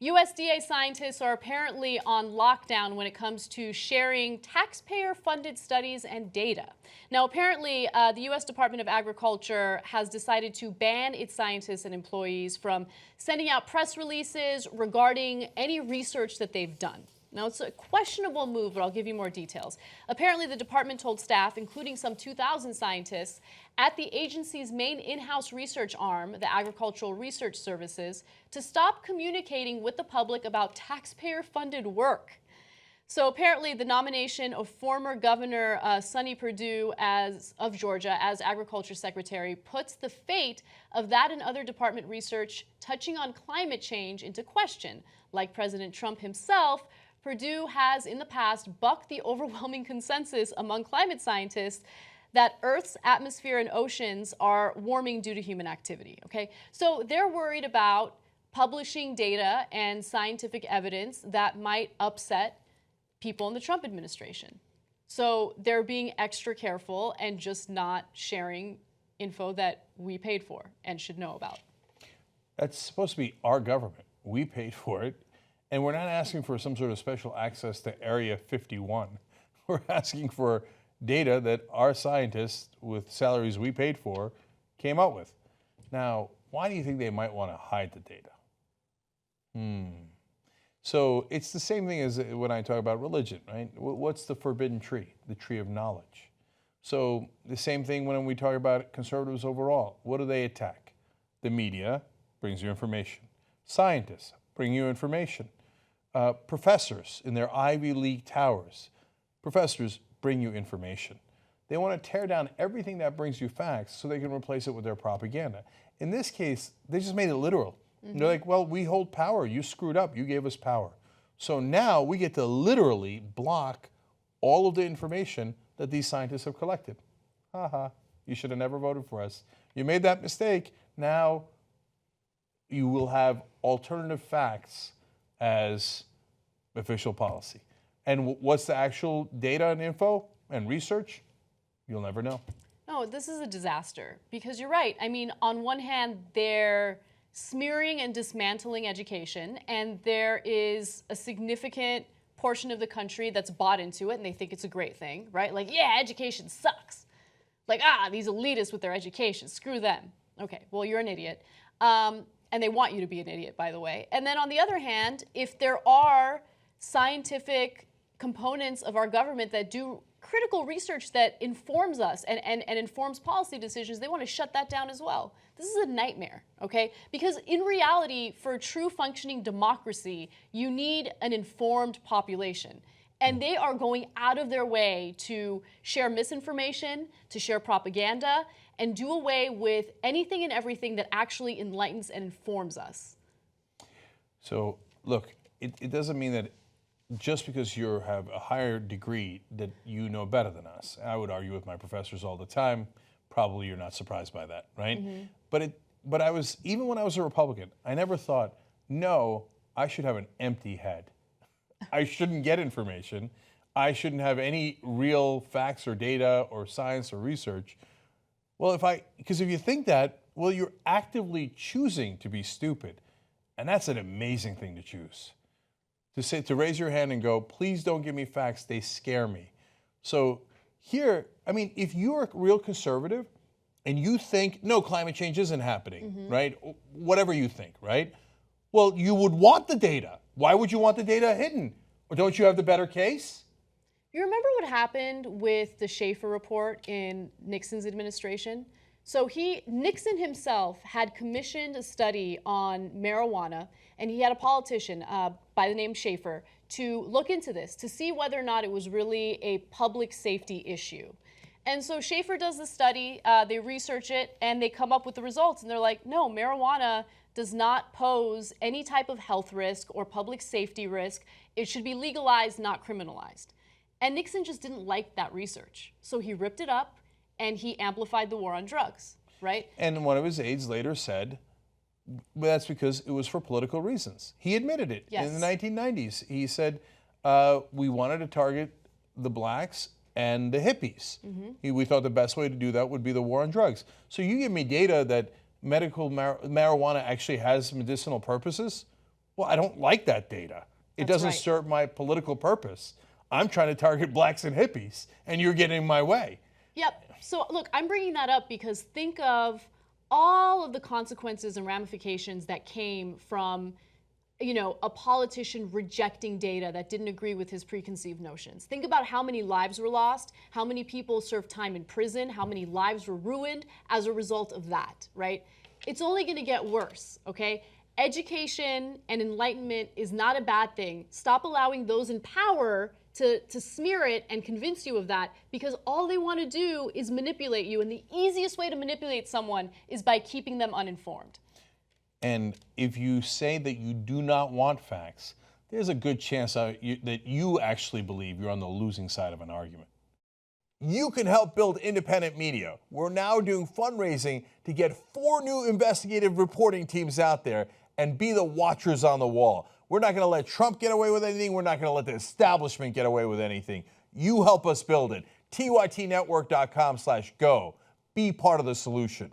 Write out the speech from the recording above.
USDA scientists are apparently on lockdown when it comes to sharing taxpayer-funded studies and data. Now, apparently, the U.S. Department of Agriculture has decided to ban its scientists and employees from sending out press releases regarding any research that they've done. Now, it's a questionable move, but I'll give you more details. Apparently, the department told staff, including some 2,000 scientists, at the agency's main in-house research arm, the Agricultural Research Services, to stop communicating with the public about taxpayer-funded work. So apparently, the nomination of former Governor Sonny Perdue of Georgia as Agriculture Secretary puts the fate of that and other department research touching on climate change into question. Like President Trump himself, Perdue has in the past bucked the overwhelming consensus among climate scientists that Earth's atmosphere and oceans are warming due to human activity, okay? So they're worried about publishing data and scientific evidence that might upset people in the Trump administration. So they're being extra careful and just not sharing info that we paid for and should know about. That's supposed to be our government. We paid for it. And we're not asking for some sort of special access to Area 51. We're asking for data that our scientists, with salaries we paid for, came up with. Now, why do you think they might want to hide the data? So it's the same thing as when I talk about religion, right? What's the forbidden tree? The tree of knowledge. So the same thing when we talk about conservatives overall. What do they attack? The media brings you information. Scientists bring you information. Professors in their Ivy League towers, professors bring you information. They want to tear down everything that brings you facts so they can replace it with their propaganda. In this case, they just made it literal. They're like, well, we hold power. You screwed up. You gave us power. So now we get to literally block all of the information that these scientists have collected. You should have never voted for us. You made that mistake. Now you will have alternative facts as official policy. And what's the actual data and info and research? You'll never know. No, this is a disaster because you're right. I mean, on one hand, they're smearing and dismantling education, and there is a significant portion of the country that's bought into it and they think it's a great thing, right? Like, yeah, education sucks. Like, these elitists with their education, screw them. Okay, well, you're an idiot. And they want you to be an idiot, by the way. And then on the other hand, if there are scientific components of our government that do critical research that informs us and informs policy decisions, they want to shut that down as well. This is a nightmare, okay? Because in reality, for a true functioning democracy, you need an informed population. And they are going out of their way to share misinformation, to share propaganda, and do away with anything and everything that actually enlightens and informs us. So, look, it doesn't mean that just because you have a higher degree that you know better than us. I would argue with my professors all the time. Probably you're not surprised by that, right? But I was, even when I was a Republican, I never thought, no, I should have an empty head. I shouldn't get information. I shouldn't have any real facts or data or science or research. Well, because if you think that, well, you're actively choosing to be stupid. And that's an amazing thing to choose. To raise your hand and go, please don't give me facts, they scare me. So here, I mean, if you're a real conservative and you think, no, climate change isn't happening, right? Whatever you think, right? Well, you would want the data. Why would you want the data hidden? Or don't you have the better case? You remember what happened with the Shafer Report in Nixon's administration? So Nixon himself had commissioned a study on marijuana, and he had a politician by the name Shafer to look into this, to see whether or not it was really a public safety issue. And so Shafer does the study, they research it, and they come up with the results, and they're like, no, marijuana does not pose any type of health risk or public safety risk. It should be legalized, not criminalized. And Nixon just didn't like that research. So he ripped it up and he amplified the war on drugs, right? And one of his aides later said, well, that's because it was for political reasons. He admitted it in the 1990s. He said, we wanted to target the blacks and the hippies. We thought the best way to do that would be the war on drugs. So you give me data that medical marijuana actually has medicinal purposes? Well, I don't like that data. It That's doesn't right. serve my political purpose. I'm trying to target blacks and hippies, and you're getting in my way. Yep. So look, I'm bringing that up because think of all of the consequences and ramifications that came from, a politician rejecting data that didn't agree with his preconceived notions. Think about how many lives were lost, how many people served time in prison, how many lives were ruined as a result of that, right? It's only going to get worse, okay? Education and enlightenment is not a bad thing. Stop allowing those in power to smear it and convince you of that, because all they want to do is manipulate you. And the easiest way to manipulate someone is by keeping them uninformed. And if you say that you do not want facts, there's a good chance that you actually believe you're on the losing side of an argument. You can help build independent media. We're now doing fundraising to get 4 new investigative reporting teams out there and be the watchers on the wall. We're not going to let Trump get away with anything. We're not going to let the establishment get away with anything. You help us build it. tytnetwork.com/go. Be part of the solution.